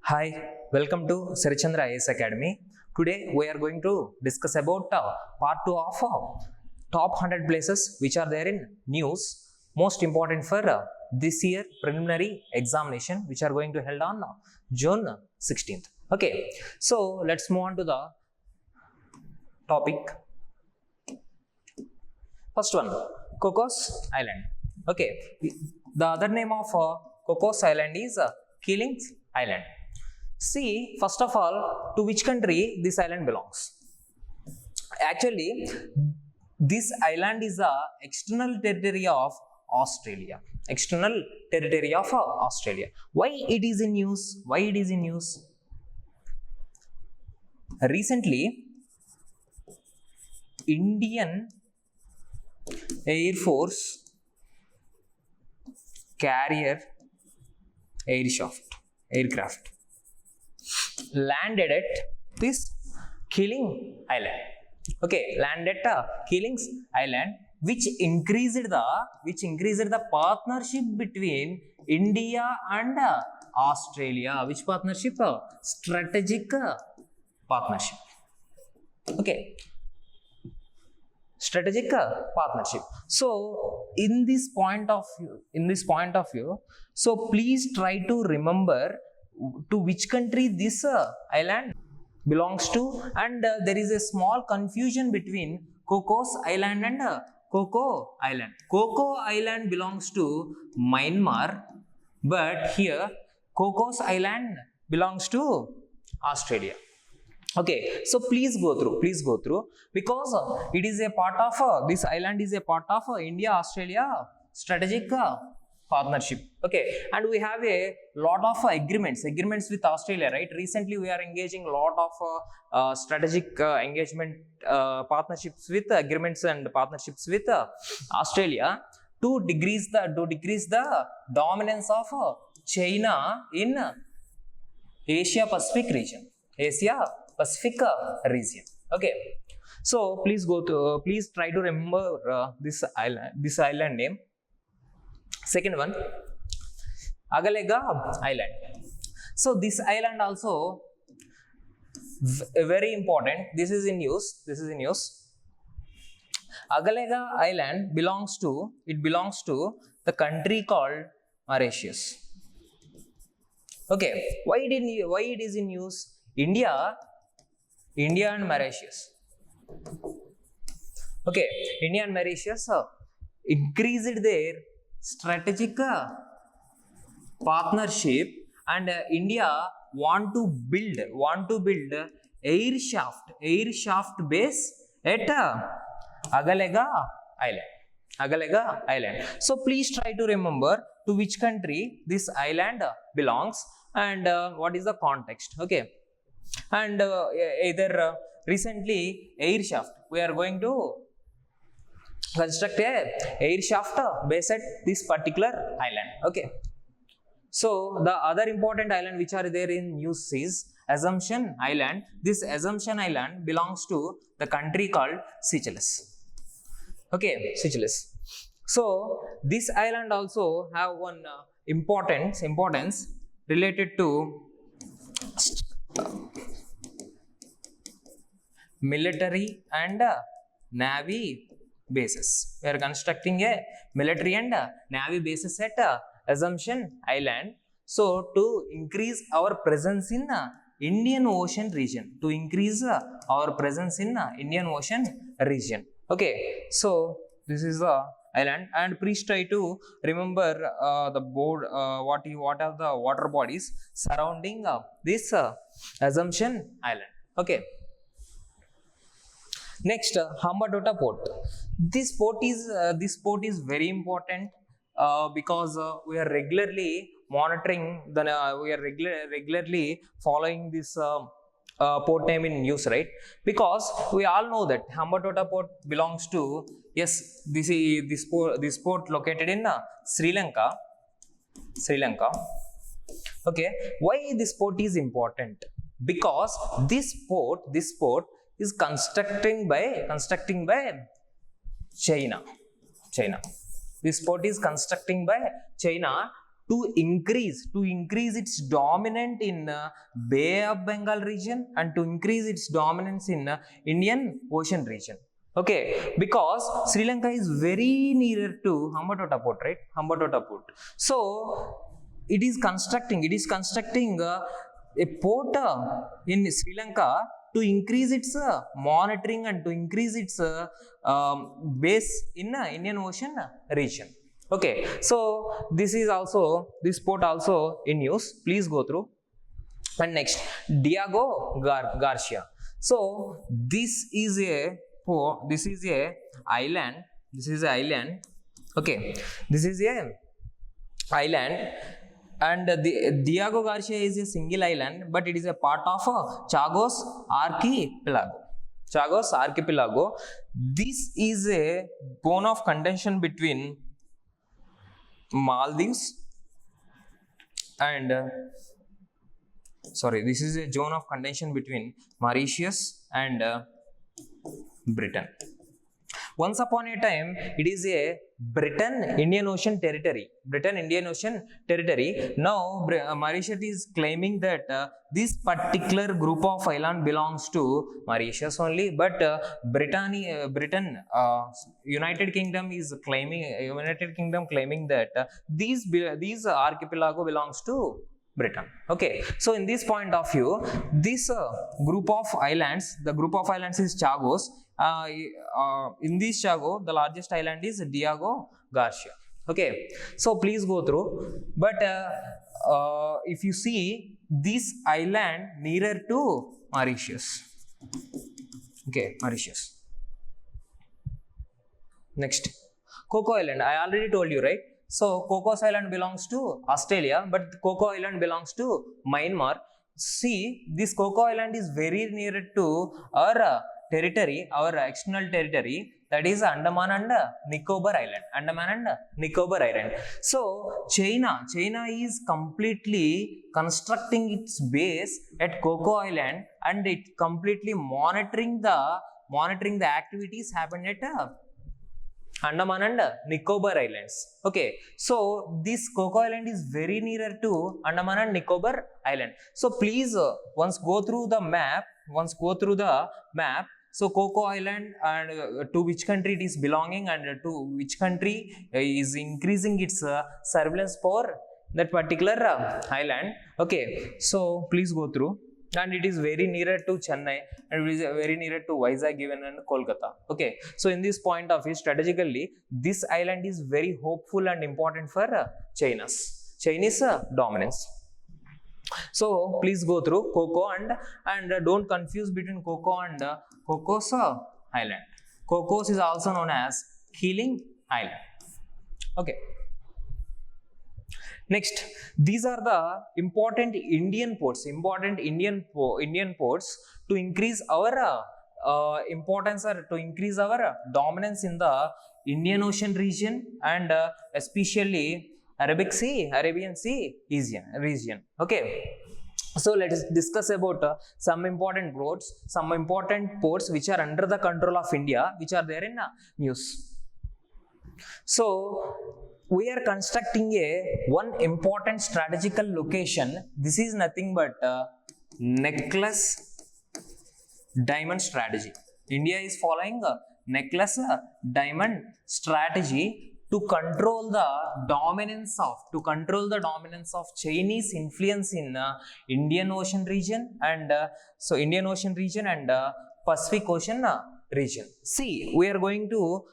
Hi, welcome to Sarat Chandra IAS Academy. Today we are going to discuss about part 2 of top 100 places which are there in news most important for this year preliminary examination which are going to held on June 16th. Okay, so let's move on to the topic. First one, Cocos Island. Okay, the other name of Cocos Island is Keeling's Island. See, first of all, to which country this island belongs? Actually, this island is the external territory of Australia. External territory of Australia. Why it is in news? Why it is in news? Recently, Indian Air Force carrier aircraft landed at this Keeling Island. Okay, landed at Keeling's Island, which increased the partnership between India and Australia. Which partnership? Strategic partnership. Okay, strategic partnership. So in this point of view, so please try to remember to which country this island belongs to, and there is a small confusion between Cocos Island and Coco Island. Coco Island belongs to Myanmar, but here Cocos Island belongs to Australia. Okay, so please go through because it is a part of this island is a part of India-Australia strategic partnership. Okay, and we have a lot of agreements with Australia, right? Recently we are engaging a lot of strategic engagement partnerships with agreements and partnerships with Australia to decrease the dominance of China in Asia Pacific region. Okay, so please try to remember this island name. Second one, Agalega Island. So this island also very important. This is in news. Agalega Island belongs to the country called Mauritius. Okay, why it is in news? India and Mauritius. Okay, India and Mauritius increased their strategic partnership, and India want to build air shaft base at Agalega Island. So please try to remember to which country this island belongs and what is the context. Okay, and either recently air shaft, we are going to construct a air shaft base at this particular island. Okay, so the other important island which are there in news is Assumption Island. This Assumption Island belongs to the country called Seychelles. Okay, Seychelles. So this island also have one importance related to military and navy bases. We are constructing a military and navy bases at Assumption Island. So to increase our presence in Indian Ocean region. Okay, so this is the island, and please try to remember the board. What are the water bodies surrounding this Assumption Island? Okay. Next, Hambantota Port. This port is very important because we are regularly monitoring we are regularly following this port name in news, right? Because we all know that Hambantota Port belongs to this port located in Sri Lanka. Okay, why this port is important? Because this port is constructing by China. This port is constructing by China to increase its dominance in Bay of Bengal region and to increase its dominance in Indian Ocean region. Okay, because Sri Lanka is very nearer to Hambantota Port, right? Hambantota Port. So it is constructing a port in Sri Lanka to increase its monitoring and to increase its base in Indian Ocean region. Okay, so this port also in use. Please go through. And next, Diego Garcia. So this is a island. Okay, this is a island, and the Diego Garcia is a single island, but it is a part of Chagos archipelago. This is a bone of contention between Maldives and this is a zone of contention between Mauritius and Britain. Once upon a time, it is a Britain Indian Ocean territory. Now Mauritius is claiming that this particular group of island belongs to Mauritius only, but United Kingdom claiming that these archipelago belongs to Britain. Okay, so in this point of view, this group of islands is Chagos. In this Chago, the largest island is Diego Garcia. Okay, so please go through. But if you see this island nearer to Mauritius. Okay, Mauritius. Next, Coco Island. I already told you, right? So Cocos Island belongs to Australia, but Coco Island belongs to Myanmar. See, this Coco Island is very near to our territory, our external territory, that is Andaman and Nicobar Island. So China is completely constructing its base at Coco Island, and it completely monitoring the activities happened at Andaman and Nicobar Islands. Okay, so this Coco Island is very nearer to Andaman and Nicobar Island. So please once go through the map. So Coco Island, and to which country it is belonging, and to which country is increasing its surveillance for that particular island. Okay, so please go through. And it is very nearer to Chennai, and it is very nearer to Vizag even and Kolkata. Okay, so in this point of view, strategically, this island is very hopeful and important for Chinese dominance. So please go through Coco and don't confuse between Coco and Cocos Island. Cocos is also known as Keeling Island. Okay. Next, these are the important Indian ports to increase our importance, or to increase our dominance in the Indian Ocean region, and especially Arabian Sea region. Okay, so let us discuss about some important ports which are under the control of India, which are there in news. So we are constructing one important strategical location. This is nothing but necklace diamond strategy. India is following a necklace diamond strategy to control the dominance of Chinese influence in Indian Ocean region, and Pacific Ocean region. See, we are going to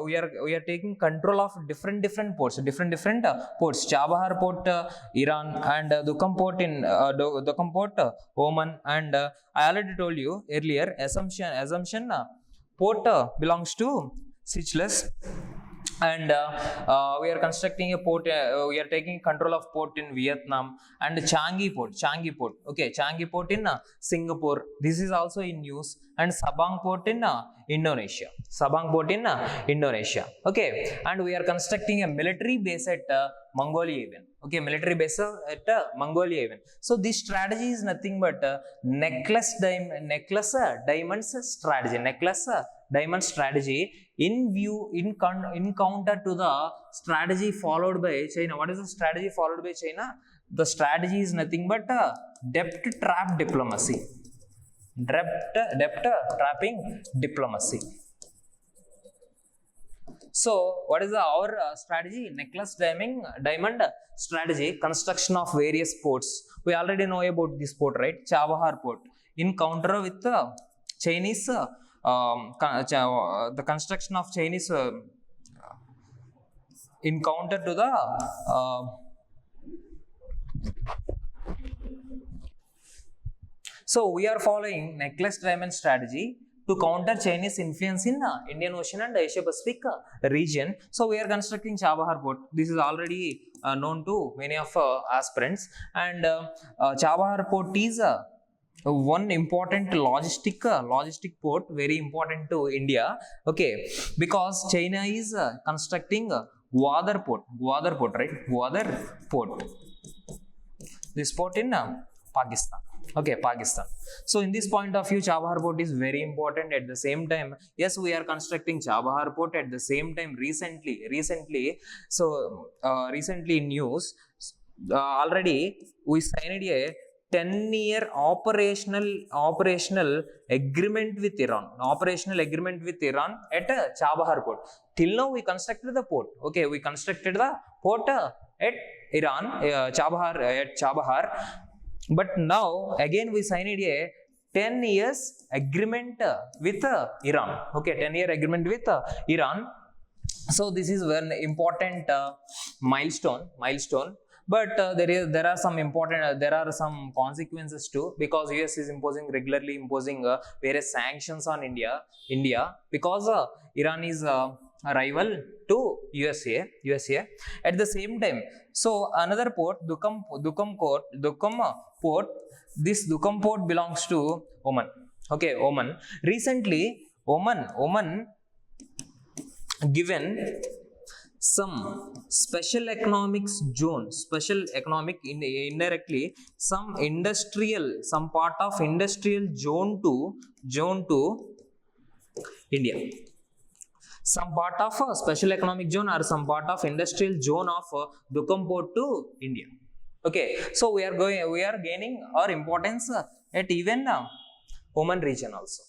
we are taking control of different ports. Chabahar Port, Iran, and Duqm Port, Oman, and I already told you earlier, Assumption Port belongs to Seychelles, and we are constructing a port. We are taking control of port in Vietnam, and Changi Port. Okay, Changi Port in Singapore. This is also in use. and Sabang port in Indonesia. Sabang port in Indonesia. Okay, and we are constructing a military base at Mongolia even. Okay, military base at Mongolia even. So this strategy is nothing but necklace diamonds strategy. Necklace diamond strategy in view in counter to the strategy followed by China. What is the strategy followed by China? The strategy is nothing but debt trap diplomacy. Debt trapping diplomacy. So what is our strategy? Necklace diamond strategy, construction of various ports. We already know about this port, right? Chabahar port. In counter with the Chinese, the construction of Chinese in counter to the so we are following necklace diamond strategy to counter Chinese influence in Indian Ocean and Asia Pacific region. So we are constructing Chabahar port. This is already known to many of aspirants, and Chabahar port is one important logistic port, very important to India. Okay, because China is constructing Gwadar port, right? Gwadar port. This port in Pakistan. Okay, Pakistan. So in this point of view, Chabahar port is very important. At the same time, yes, we are constructing Chabahar port. At the same time, recently in news, already we signed a 10-year operational agreement with Iran. Operational agreement with Iran at Chabahar port. Till now, we constructed the port. Okay, we constructed the port at Iran, Chabahar. But now again we signed a 10 years agreement with Iran. Okay, 10-year agreement with Iran. So this is one important milestone. But there are some consequences too, because US is regularly imposing various sanctions on India because Iran is a rival to USA. At the same time, so another port, Duqm port. This Duqm port belongs to Oman. Okay, Oman. Recently, Oman given some special economics zone, indirectly some part of industrial zone to India. Some part of a special economic zone or some part of industrial zone of Duqm port to India. Okay, so we are gaining our importance at even Oman region also,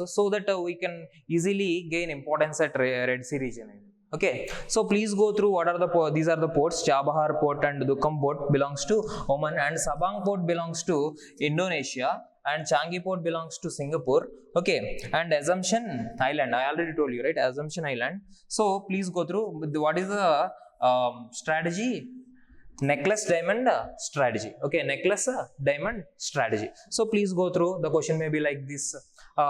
so that we can easily gain importance at Red Sea region. Okay, so please go through what are these are the ports. Chabahar port and Duqm port belongs to Oman, and Sabang port belongs to Indonesia, and Changi port belongs to Singapore. Okay, and Assumption Island, I already told you, right? Assumption Island. So please go through what is the strategy. Necklace diamond strategy. Okay, necklace diamond strategy. So please go through. The question may be like this: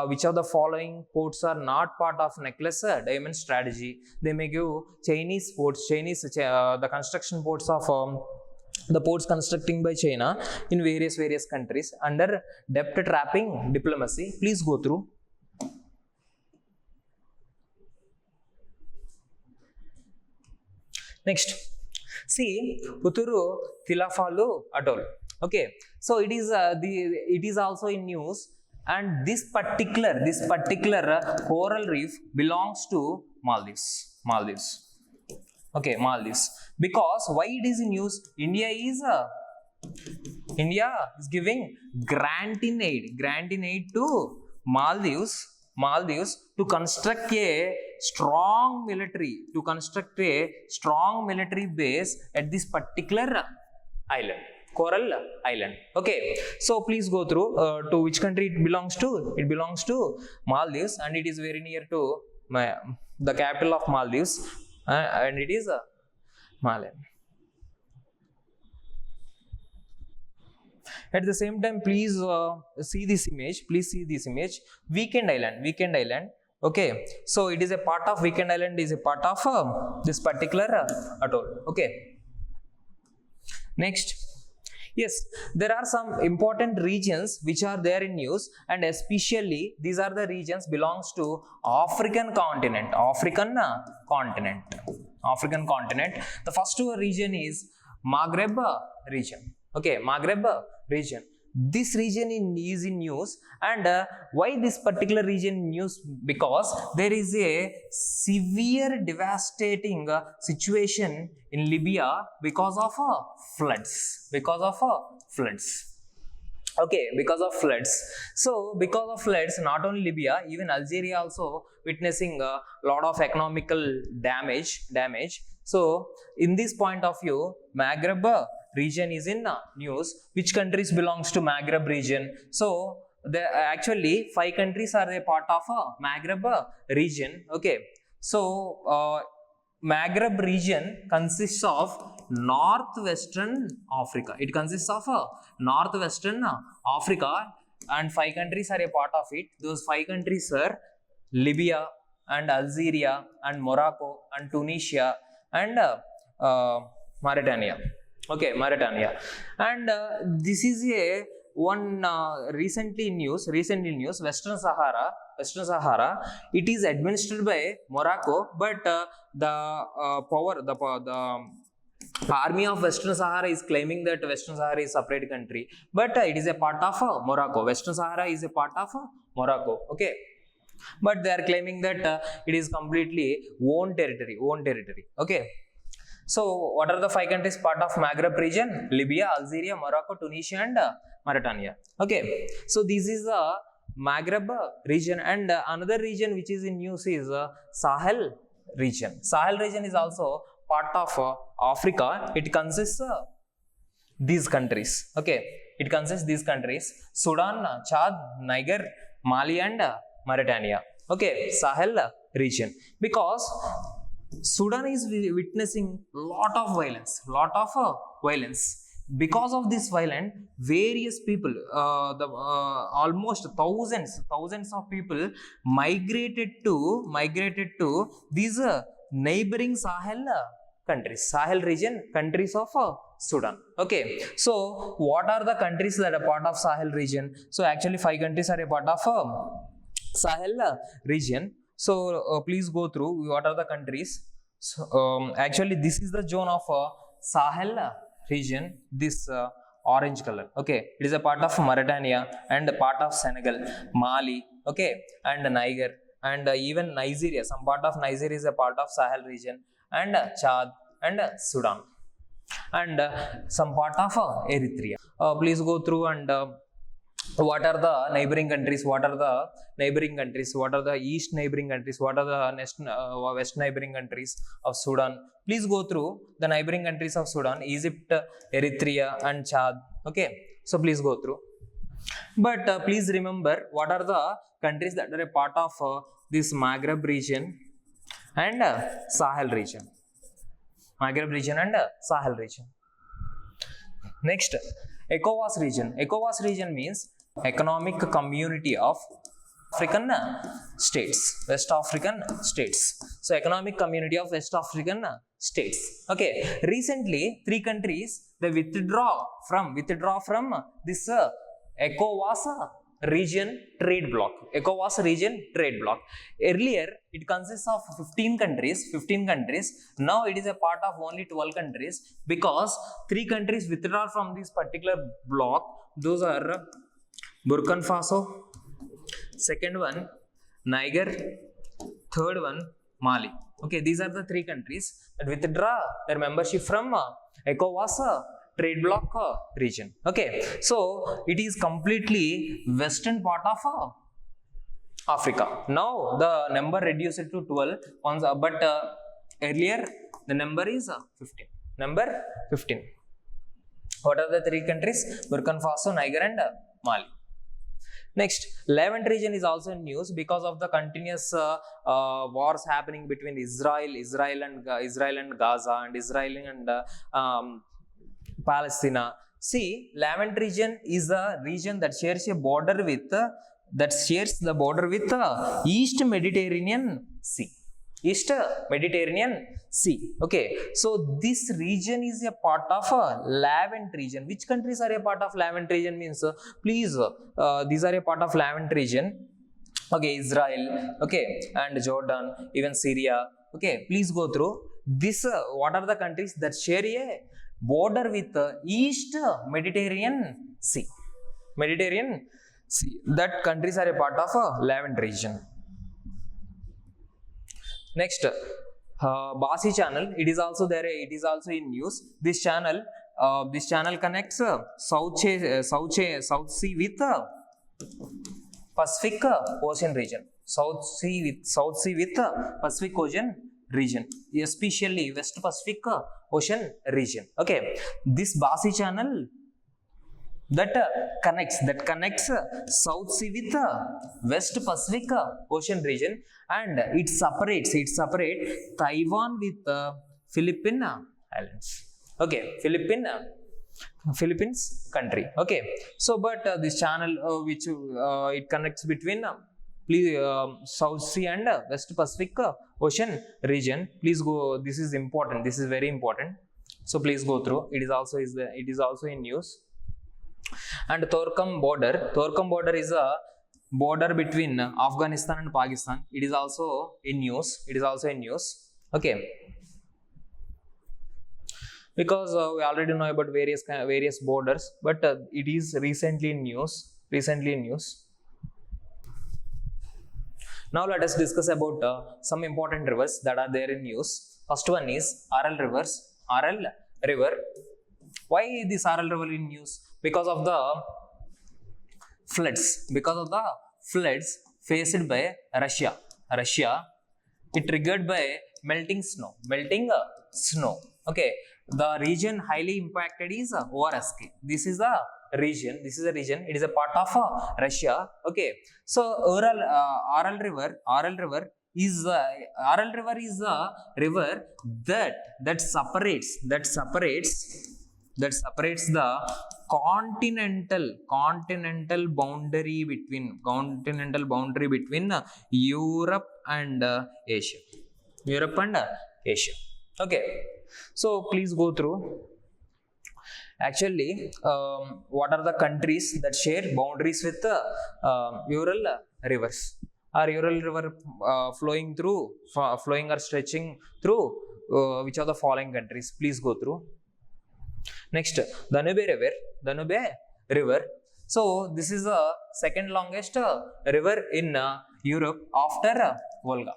which of the following ports are not part of necklace diamond strategy? They may give Chinese ports, the construction ports of the ports constructing by China in various countries under debt trapping diplomacy. Please go through. Next, see Puturu Tilafalu atoll. Okay, so it is also in news, and this particular coral reef belongs to Maldives. Okay, Maldives. Because why it is in news? India is giving grant in aid to Maldives to construct a strong military base at this particular island, Coral Island. Okay, so please go through to which country it belongs to. It belongs to Maldives, and it is very near to the capital of Maldives, and it is Malé. At the same time, please see this image. Weekend Island. Okay, so it is a part of Weekend Island. Is a part of this particular atoll. Okay. Next, Yes, there are some important regions which are there in news, and especially these are the regions belongs to African continent. African continent. The first region is Maghreb region. Okay, Maghreb region. This region is in news, and why this particular region in news? Because there is a severe devastating situation in Libya because of floods. Okay, because of floods. So because of floods, not only Libya, even Algeria also witnessing a lot of economical damage. So in this point of view, Maghreb region is in news. Which countries belongs to Maghreb region? So there actually 5 countries are a part of Maghreb region. Okay, so Maghreb region consists of northwestern Africa. It consists of northwestern Africa, and 5 countries are a part of it. Those 5 countries are Libya and Algeria and Morocco and Tunisia and Mauritania. Okay, Mauritania. And this is a one recently news, Western Sahara, it is administered by Morocco, but the army of Western Sahara is claiming that Western Sahara is separate country, but it is a part of Morocco. Western Sahara is a part of Morocco. Okay, but they are claiming that it is completely own territory. Okay, so what are the 5 countries part of Maghreb region? Libya, Algeria, Morocco, Tunisia and Mauritania. Okay, so this is the Maghreb region, and another region which is in news is Sahel region. Sahel region is also part of Africa. It consists these countries. Okay, it consists these countries: Sudan, Chad, Niger, Mali and Mauritania. Okay, Sahel region. Because Sudan is witnessing lot of violence. Because of this violence, various people, almost thousands of people migrated to these neighboring Sahel region countries of Sudan. Okay, so what are the countries that are part of Sahel region? So actually 5 countries are a part of Sahel region. So please go through what are the countries. So, actually this is the zone of Sahel region, this orange color. Okay, it is a part of Mauritania and a part of Senegal, Mali, okay, and Niger, and even Nigeria. Some part of Nigeria is a part of Sahel region, and Chad and Sudan, and some part of Eritrea. Please go through and what are the neighboring countries, what are the east neighboring countries, what are the west neighboring countries of Sudan. Please go through the neighboring countries of Sudan: Egypt, Eritrea and Chad. Okay, so please go through, but please remember what are the countries that are a part of this Maghreb region and Sahel region. Next, ECOWAS region means Economic Community of African States, West African States. So Economic Community of West African States. Okay, recently 3 countries they withdraw from this ECOWAS region trade bloc. Earlier it consists of 15 countries. Now it is a part of only 12 countries, because 3 countries withdraw from this particular bloc. Those are Burkina Faso, second one Niger, third one Mali. Okay, these are the 3 countries that withdraw their membership from ECOWAS trade bloc region. Okay, so it is completely western part of Africa. Now the number reduced to 12 once, but earlier the number is 15. What are the 3 countries? Burkina Faso, Niger and Mali. Next, Levant region is also in news because of the continuous wars happening between Israel and Gaza, and Israel and Palestine. See, Levant region is the region that shares the border with East Mediterranean Sea. East Mediterranean Sea. Okay, so this region is a part of a Levant region. Which countries are a part of Levant region means please these are a part of Levant region. Okay, Israel, okay, and Jordan, even Syria. Okay, please go through this. What are the countries that share a border with East Mediterranean Sea? Mediterranean Sea. That countries are a part of Levant region. Next, Basi channel. It is also there. It is also in news. This channel connects South Sea with Pacific Ocean region. South Sea with Pacific Ocean region, especially West Pacific Ocean region. Okay, this Basi channel that connects South Sea with West Pacific Ocean region, and it separates Taiwan with Philippine Islands. Okay, Philippines country. Okay, so but this channel which it connects between South Sea and West Pacific Ocean region. Please go. This is important. This is very important. So please go through. It is also in news. And Torkham border is a border between Afghanistan and Pakistan. It is also in news. Okay, because we already know about various borders, but it is recently in news. Now let us discuss about some important rivers that are there in news. First one is Aral River. Why this Aral River in news? Because of the floods faced by Russia. It triggered by melting snow. Okay, the region highly impacted is ORSK. This is a region. It is a part of Russia. Okay, so Aral River is a river that separates the continental boundary between Europe and Asia. Okay, so please go through. Actually, what are the countries that share boundaries with Ural rivers? Are Ural river flowing or stretching through which are the following countries? Please go through. Next, Danube river. So this is the second longest river in Europe after Volga.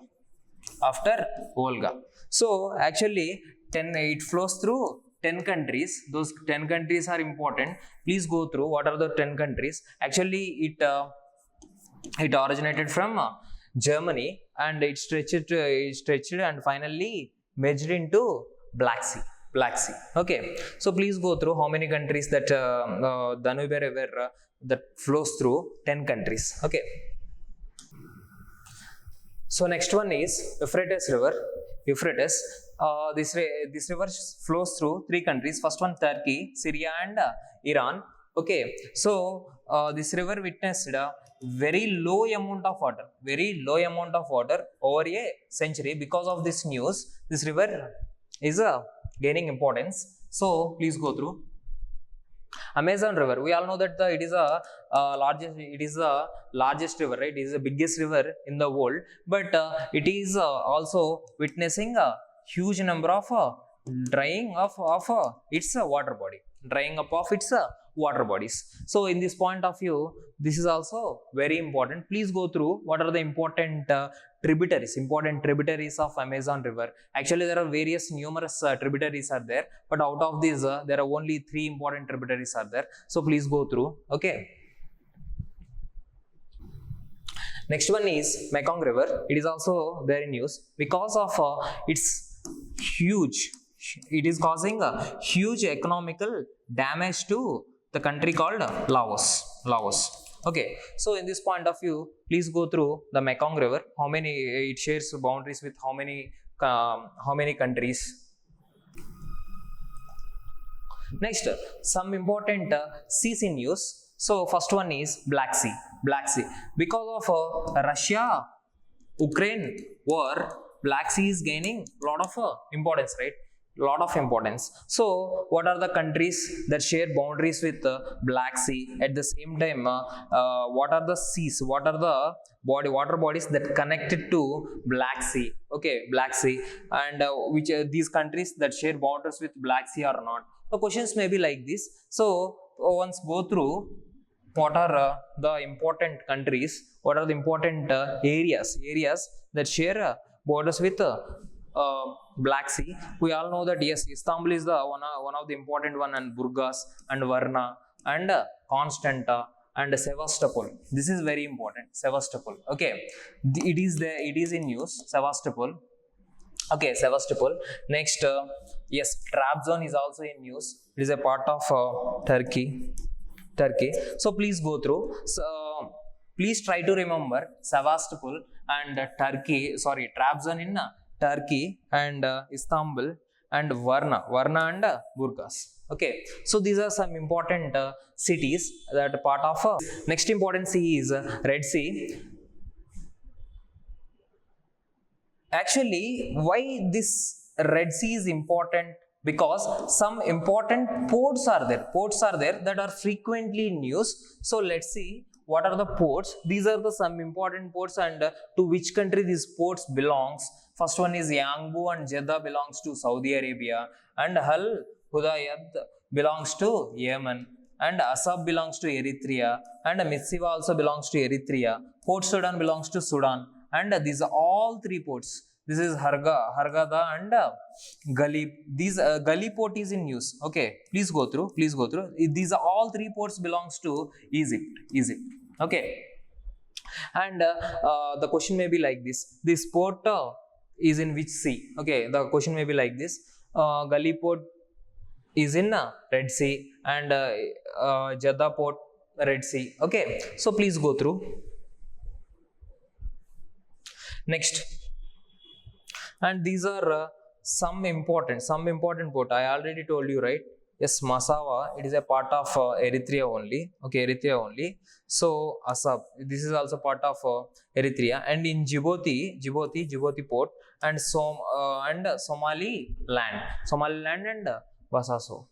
So actually it flows through 10 countries. Those 10 countries are important. Please go through what are the 10 countries. Actually it originated from Germany, and it stretched and finally merged into Black Sea. Okay, so please go through how many countries that Danube river that flows through. 10 countries. Okay, so next one is Euphrates river. This river flows through 3 countries. First one Turkey, Syria and Iran. Okay, so this river witnessed a very low amount of water over a century. Because of this news, this river is gaining importance. So please go through. Amazon river, we all know that it is the largest river, right? It is the biggest river in the world, but it is also witnessing a huge number of drying of its water bodies. So in this point of view, this is also very important. Please go through what are the important tributaries of Amazon river. Actually there are numerous tributaries are there, but out of these there are only 3 important tributaries are there. So please go through. Okay, next one is Mekong river. It is also there in news because of its it is causing a huge economical damage to the country called Laos. Okay, so in this point of view, please go through the Mekong river. How many it shares boundaries with how many countries? Next, some important seas in news. So first one is Black Sea. Because of Russia-Ukraine war, Black Sea is gaining a lot of importance, right? Lot of importance. So what are the countries that share boundaries with the Black Sea? At the same time, what are the seas, what are the water bodies that connected to Black Sea? Okay, Black Sea, and which these countries that share borders with Black Sea or not? The questions may be like this. So once go through what are the important countries, what are the important areas that share borders with Black Sea. We all know that yes, Istanbul is the one of the important one, and Burgas and Varna and Constanta and Sevastopol. This is very important, Sevastopol. Okay, it is there, it is in news, Sevastopol. Okay, Sevastopol. Next, yes, Trabzon is also in news. It is a part of Turkey. So please go through. So, please try to remember Sevastopol and Trabzon in Turkey, and Istanbul, and Varna and Burgas. Okay, so these are some important cities that are part of. Next important sea is Red Sea. Actually, why this Red Sea is important? Because some important ports are there that are frequently in use. So let's see what are the ports. These are the some important ports, and to which country these ports belongs. First one is Yanbu and Jeddah belongs to Saudi Arabia, and Al Hudaydah belongs to Yemen, and Asab belongs to Eritrea, and Mitsiva also belongs to Eritrea. Port Sudan belongs to Sudan, and these are all three ports. This is Hurghada and Gali. These Gali port is in use. Okay, please go through. These are all three ports belongs to Egypt. Okay, and the question may be like this: this port is in which sea? Okay, the question may be like this: Gali port is in Red Sea, and Jeddah port, Red Sea. Okay, so please go through. Next. And these are some important port. I already told you, right? Yes, Massawa, it is a part of Eritrea only. Okay, Eritrea only. So Asab, this is also part of Eritrea. And in Djibouti port, and Somaliland and Bosaso.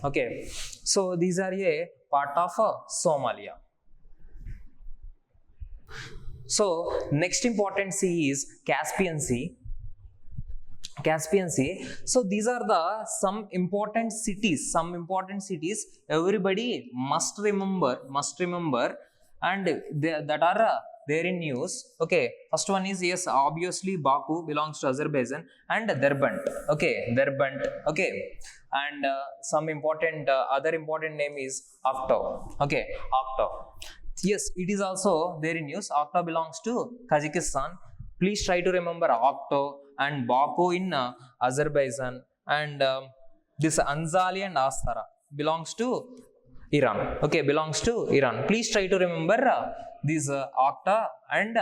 Okay, so these are a part of Somalia. So next important sea is Caspian Sea. So these are the some important cities everybody must remember, and that are there in news. Okay, first one is, yes, obviously Baku belongs to Azerbaijan, and Derbent. Okay, and some important other important name is Aktau. Okay, Aktau. Yes, it is also there in news. Aktau belongs to Kazakhstan. Please try to remember Aktau and Baku in Azerbaijan, and this Anzali and Astara belongs to Iran. Okay, Please try to remember these Aktau and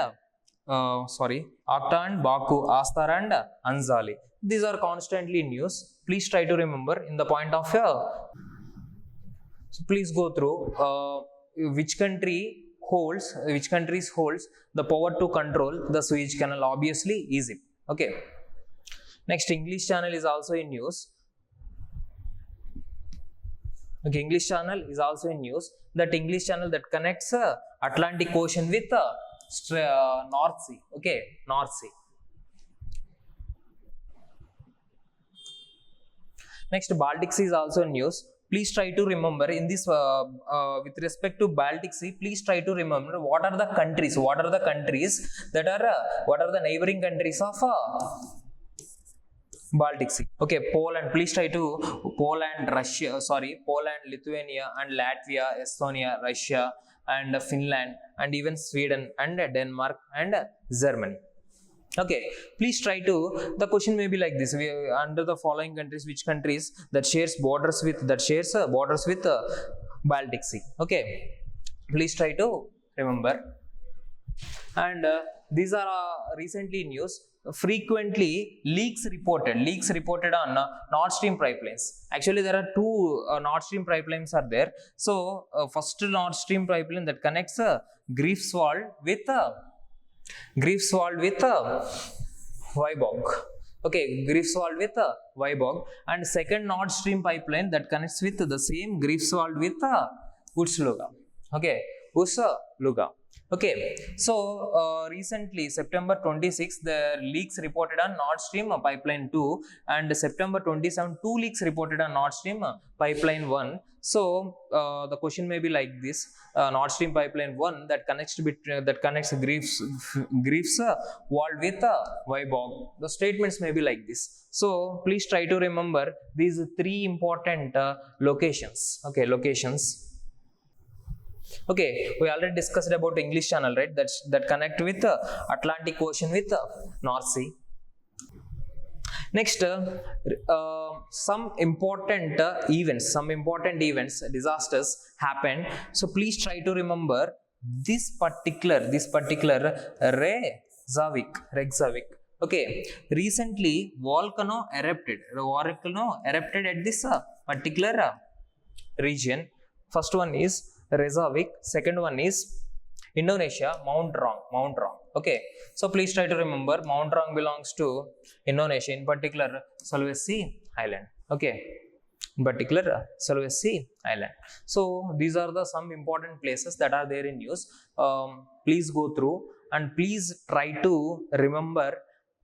Baku, Astara and Anzali. These are constantly in news. Please try to remember in the point of so please go through which countries holds the power to control the Suez Canal. Obviously Egypt. Okay, next, English Channel is also in news. Okay, English Channel is also in news. That English Channel that connects Atlantic Ocean with North Sea. Okay, North Sea. Next, Baltic Sea is also in news. Please try to remember in this with respect to Baltic Sea, please try to remember what are the countries that are what are the neighboring countries of Baltic Sea. Okay, Poland, please try to Poland, Lithuania and Latvia, Estonia, Russia and Finland, and even Sweden and Denmark and Germany. Okay, please try to, the question may be like this: under the following countries, which countries that shares borders with Baltic Sea? Okay, please try to remember. And these are recently news. Frequently leaks reported on Nord Stream pipelines. Actually, there are two Nord Stream pipelines are there. So first Nord Stream pipeline that connects Greifswald with Vibog. Okay, Greifswald with Vibog, and second Nord Stream pipeline that connects with the same Greifswald with Utsluga. Okay, Utsluga. Okay, so recently September 26, the leaks reported on Nord Stream pipeline 2, and September 27, 2 leaks reported on Nord Stream pipeline 1. So the question may be like this: Nord Stream pipeline 1 that connects Greifswald with Vibog. The statements may be like this. So please try to remember these 3 important locations. Okay, locations. Okay, we already discussed about English Channel, right? That connect with Atlantic Ocean with North Sea. Next, some important events, disasters happened. So please try to remember this particular Reykjavik. Okay, recently volcano erupted at this particular region. First one is Reykjavik, second one is Indonesia, Mount Rong. Okay, so please try to remember Mount Rong belongs to Indonesia, in particular Sulawesi Island. Okay, in particular Sulawesi Island. So these are the some important places that are there in news. Please go through and please try to remember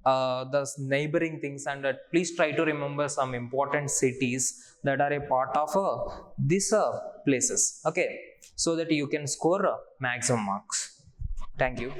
the neighboring things, and please try to remember some important cities that are a part of these places. Okay, so that you can score maximum marks. Thank you.